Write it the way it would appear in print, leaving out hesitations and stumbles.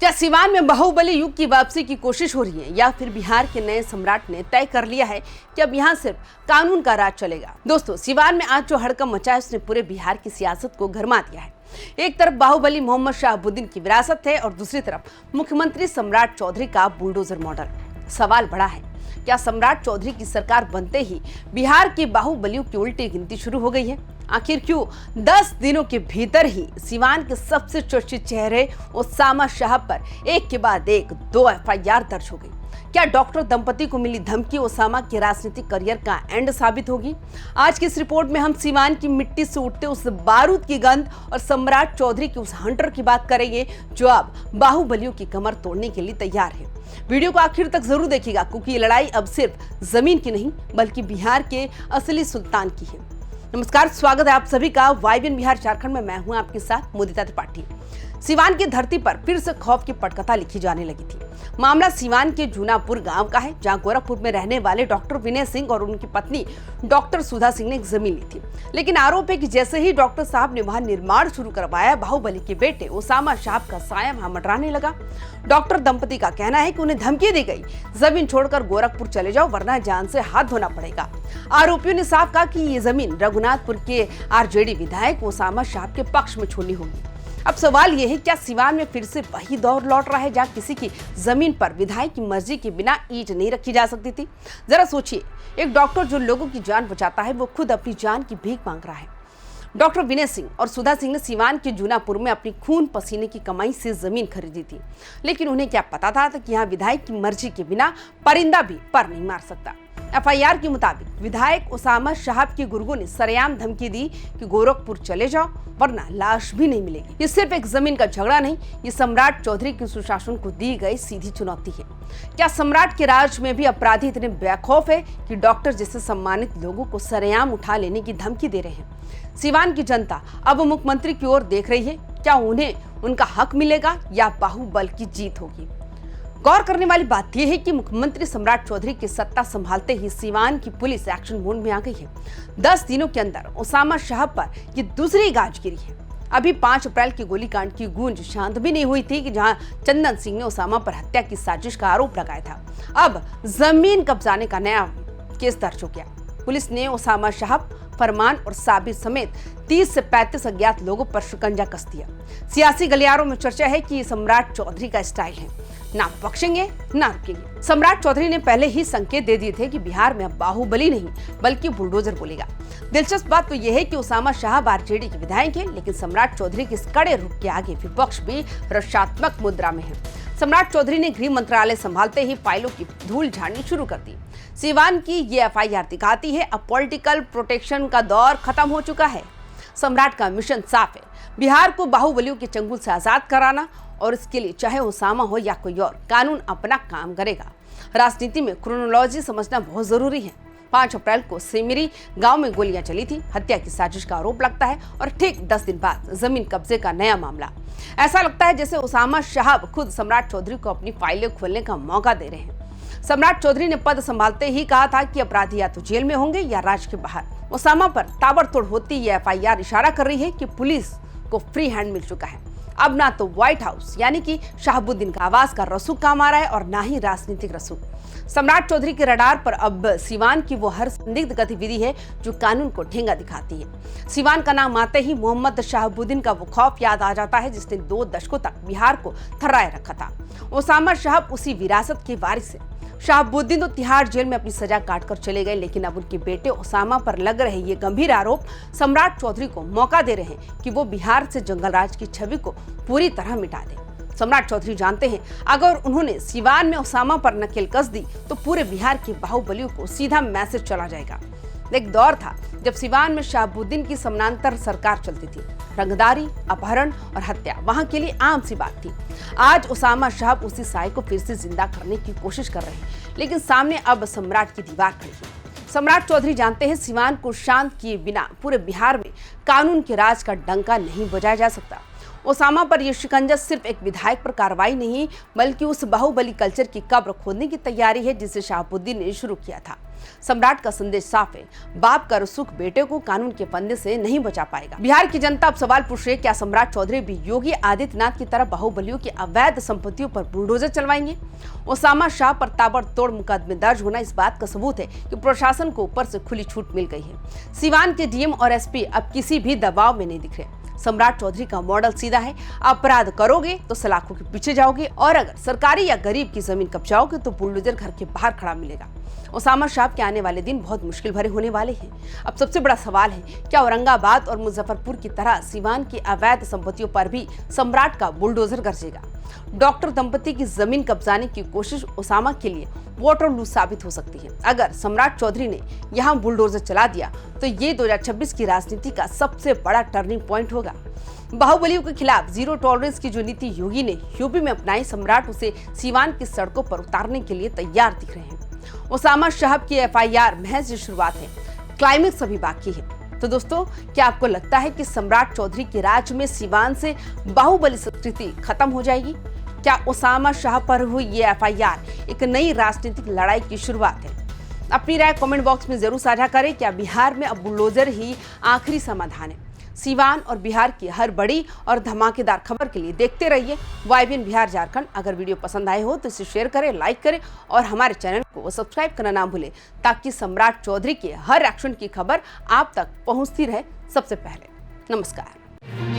क्या सीवान में बाहुबली युग की वापसी की कोशिश हो रही है या फिर बिहार के नए सम्राट ने तय कर लिया है कि अब यहाँ सिर्फ कानून का राज चलेगा। दोस्तों, सीवान में आज जो हड़कंप मचा है उसने पूरे बिहार की सियासत को गरमा दिया है। एक तरफ बाहुबली मोहम्मद शहाबुद्दीन की विरासत है और दूसरी तरफ मुख्यमंत्री सम्राट चौधरी का बुलडोजर मॉडल। सवाल बड़ा है, क्या सम्राट चौधरी की सरकार बनते ही बिहार के बाहुबलियों की उल्टी गिनती शुरू हो गई है? आखिर क्यों 10 दिनों के भीतर ही सीवान के सबसे चर्चित चेहरे ओसामा शाह पर एक के बाद एक 2 एफआईआर दर्ज हो गई? क्या डॉक्टर दंपति को मिली धमकी ओसामा के राजनीतिक करियर का एंड साबित होगी? आज की इस रिपोर्ट में हम सीवान की मिट्टी से उठते उस बारूद की गंध और सम्राट चौधरी के उस हंटर की बात करेंगे जो अब बाहुबलियों की कमर तोड़ने के लिए तैयार है। वीडियो को आखिर तक जरूर देखिएगा क्योंकि ये लड़ाई अब सिर्फ जमीन की नहीं बल्कि बिहार के असली सुल्तान की है। नमस्कार, स्वागत है आप सभी का वाइबिन बिहार झारखंड में। मैं हूं आपके साथ मोदिता त्रिपाठी। सीवान की धरती पर फिर से खौफ की पटकथा लिखी जाने लगी थी। मामला सीवान के जूनापुर गांव का है जहां गोरखपुर में रहने वाले डॉक्टर विनय सिंह और उनकी पत्नी डॉक्टर सुधा सिंह ने एक जमीन ली थी। लेकिन आरोप है कि जैसे ही डॉक्टर साहब ने वहां निर्माण शुरू करवाया, बाहुबली के बेटे ओसामा शाह का साया वहां मंडराने लगा। डॉक्टर दंपति का कहना है कि उन्हें धमकी दी गई, जमीन छोड़कर गोरखपुर चले जाओ वरना जान से हाथ धोना पड़ेगा। आरोपियों ने साफ कहा कि ये जमीन रघुनाथपुर के आरजेडी विधायक ओसामा शाह के पक्ष में छोड़नी होगी। अब सवाल यह है, क्या सीवान में फिर से वही दौर लौट रहा है जहां किसी की जमीन पर विधायक की मर्जी के बिना ईंट नहीं रखी जा सकती थी? जरा सोचिए, एक डॉक्टर जो लोगों की जान बचाता है वो खुद अपनी जान की भीख मांग रहा है। डॉक्टर विनय सिंह और सुधा सिंह ने सीवान के जूनापुर में अपनी खून पसीने की कमाई से जमीन खरीदी थी। लेकिन उन्हें क्या पता था कि यहाँ विधायक की मर्जी के बिना परिंदा भी पर नहीं मार सकता। एफआईआर के मुताबिक विधायक ओसामा शाह के गुर्गों ने सरेआम धमकी दी कि गोरखपुर चले जाओ वरना लाश भी नहीं मिलेगी। ये सिर्फ एक जमीन का झगड़ा नहीं, ये सम्राट चौधरी के सुशासन को दी गई सीधी चुनौती है। क्या सम्राट के राज में भी अपराधी इतने बेखौफ है कि डॉक्टर जैसे सम्मानित लोगों को सरेआम उठा लेने की धमकी दे रहे हैं? सीवान की जनता अब मुख्यमंत्री की ओर देख रही है। क्या उन्हें उनका हक मिलेगा या बाहुबल की जीत होगी? गौर करने वाली बात यह है कि मुख्यमंत्री सम्राट चौधरी की सत्ता संभालते ही सीवान की पुलिस एक्शन मोड में आ गई है। 10 दिनों के अंदर ओसामा शाह पर ये दूसरी गाज गिरी है। अभी 5 अप्रैल की गोलीकांड की गूंज शांत भी नहीं हुई थी कि जहां चंदन सिंह ने ओसामा पर हत्या की साजिश का आरोप लगाया था। अब जमीन कब्जाने का नया केस दर्ज हो गया। पुलिस ने ओसामा शाह, फरमान और साबिर समेत 30 से 35 अज्ञात लोगों पर शिकंजा कस दिया। सियासी गलियारों में चर्चा है कि सम्राट चौधरी का स्टाइल है, ना बख्शेंगे ना रुकेंगे। सम्राट चौधरी ने पहले ही संकेत दे दिए थे कि बिहार में अब बाहुबली नहीं बल्कि बुलडोजर बोलेगा। दिलचस्प बात तो यह है कि ओसामा शाह आरजेडी के विधायक है, लेकिन सम्राट चौधरी के इस कड़े रुख के आगे विपक्ष भी रक्षात्मक मुद्रा में है। सम्राट चौधरी ने गृह मंत्रालय संभालते ही फाइलों की धूल झाड़नी शुरू कर दी। सीवान की ये एफआईआर दिखाती है अब पॉलिटिकल प्रोटेक्शन का दौर खत्म हो चुका है। सम्राट का मिशन साफ है, बिहार को बाहुबलियों के चंगुल से आजाद कराना, और इसके लिए चाहे ओसामा हो या कोई और, कानून अपना काम करेगा। राजनीति में क्रोनोलॉजी समझना बहुत जरूरी है। 5 अप्रैल को सिमरी गांव में गोलियां चली थी, हत्या की साजिश का आरोप लगता है और ठीक 10 दिन बाद जमीन कब्जे का नया मामला। ऐसा लगता है जैसे ओसामा शाह खुद सम्राट चौधरी को अपनी फाइलें खोलने का मौका दे रहे हैं। सम्राट चौधरी ने पद संभालते ही कहा था कि अपराधी या तो जेल में होंगे या राज्य के बाहर। ओसामा पर ताबड़तोड़ होती ये एफआईआर इशारा कर रही है कि पुलिस को फ्री हैंड मिल चुका है। अब ना तो व्हाइट हाउस यानी कि शहाबुद्दीन का आवाज का रसूख काम आ रहा है और ना ही राजनीतिक रसूख। सम्राट चौधरी के रडार पर अब सीवान की वो हर संदिग्ध गतिविधि है जो कानून को ठेंगा दिखाती है। सीवान का नाम आते ही मोहम्मद शहाबुद्दीन का वो खौफ याद आ जाता है जिसने 2 दशकों तक बिहार को थर्राए रखा था। ओसामा शाह उसी विरासत के वारिस है। शहाबुद्दीन तो तिहाड़ जेल में अपनी सजा काटकर चले गए, लेकिन अब उनके बेटे ओसामा पर लग रहे ये गंभीर आरोप सम्राट चौधरी को मौका दे रहे हैं कि वो बिहार से जंगल राज की छवि को पूरी तरह मिटा दे। सम्राट चौधरी जानते हैं अगर उन्होंने सीवान में ओसामा पर नकेल कस दी तो पूरे बिहार के बाहुबलियों को सीधा मैसेज चला जाएगा। एक दौर था जब सीवान में शहाबुद्दीन की समानांतर सरकार चलती थी। रंगदारी, अपहरण और हत्या वहां के लिए आम सी बात थी। आज ओसामा शाह उसी साय को फिर से जिंदा करने की कोशिश कर रहे हैं, लेकिन सामने अब सम्राट की दीवार खड़ी है। सम्राट चौधरी जानते हैं सीवान को शांत किए बिना पूरे बिहार में कानून के राज का डंका नहीं बजाया जा सकता। ओसामा पर यह शिकंजा सिर्फ एक विधायक पर कार्रवाई नहीं बल्कि उस बाहुबली कल्चर की कब्र खोदने की तैयारी है जिसे शहाबुद्दीन ने शुरू किया था। सम्राट का संदेश साफ है, बाप का रसूख बेटे को कानून के फंदे से नहीं बचा पाएगा। बिहार की जनता अब सवाल पूछ रही है, क्या सम्राट चौधरी भी योगी आदित्यनाथ की तरह बाहुबलियों की अवैध संपत्तियों पर बुलडोजर चलवाएंगे? ओसामा शाह पर ताबड़तोड़ मुकदमे दर्ज होना इस बात का सबूत है कि प्रशासन को ऊपर से खुली छूट मिल गई है। सीवान के डीएम और एसपी अब किसी भी दबाव में नहीं दिख रहे। सम्राट चौधरी का मॉडल सीधा है, अपराध करोगे तो सलाखों के पीछे जाओगे और अगर सरकारी या गरीब की जमीन कब्जाओगे तो बुलडोजर घर के बाहर खड़ा मिलेगा। ओसामा शाह के आने वाले दिन बहुत मुश्किल भरे होने वाले हैं। अब सबसे बड़ा सवाल है, क्या औरंगाबाद और मुजफ्फरपुर की तरह सीवान की अवैध संपत्तियों पर भी सम्राट का बुलडोजर गरजेगा? डॉक्टर दंपति की जमीन कब्जाने की कोशिश ओसामा के लिए वाटरलू साबित हो सकती है। अगर सम्राट चौधरी ने यहाँ बुलडोजर चला दिया तो ये 2026 की राजनीति का सबसे बड़ा टर्निंग पॉइंट होगा। बाहुबलियों के खिलाफ जीरो टॉलरेंस की जो नीति योगी ने यूपी में अपनाई, सम्राट उसे सीवान की सड़कों पर उतारने के लिए तैयार दिख रहे हैं। ओसामा शाह की एफआईआर महज शुरुआत है, क्लाइमेक्स अभी बाकी है। तो दोस्तों, क्या आपको लगता है कि सम्राट चौधरी के राज में सीवान से बाहुबली संस्कृति खत्म हो जाएगी? क्या ओसामा शाह पर हुई ये एफआईआर एक नई राजनीतिक लड़ाई की शुरुआत है? अपनी राय कमेंट बॉक्स में जरूर साझा करें। क्या बिहार में अब बुलडोजर ही आखिरी समाधान है? सीवान और बिहार की हर बड़ी और धमाकेदार खबर के लिए देखते रहिए YBN बिहार झारखंड। अगर वीडियो पसंद आए हो तो इसे शेयर करें, लाइक करें और हमारे चैनल को सब्सक्राइब करना ना भूलें ताकि सम्राट चौधरी के हर एक्शन की खबर आप तक पहुंचती रहे सबसे पहले। नमस्कार।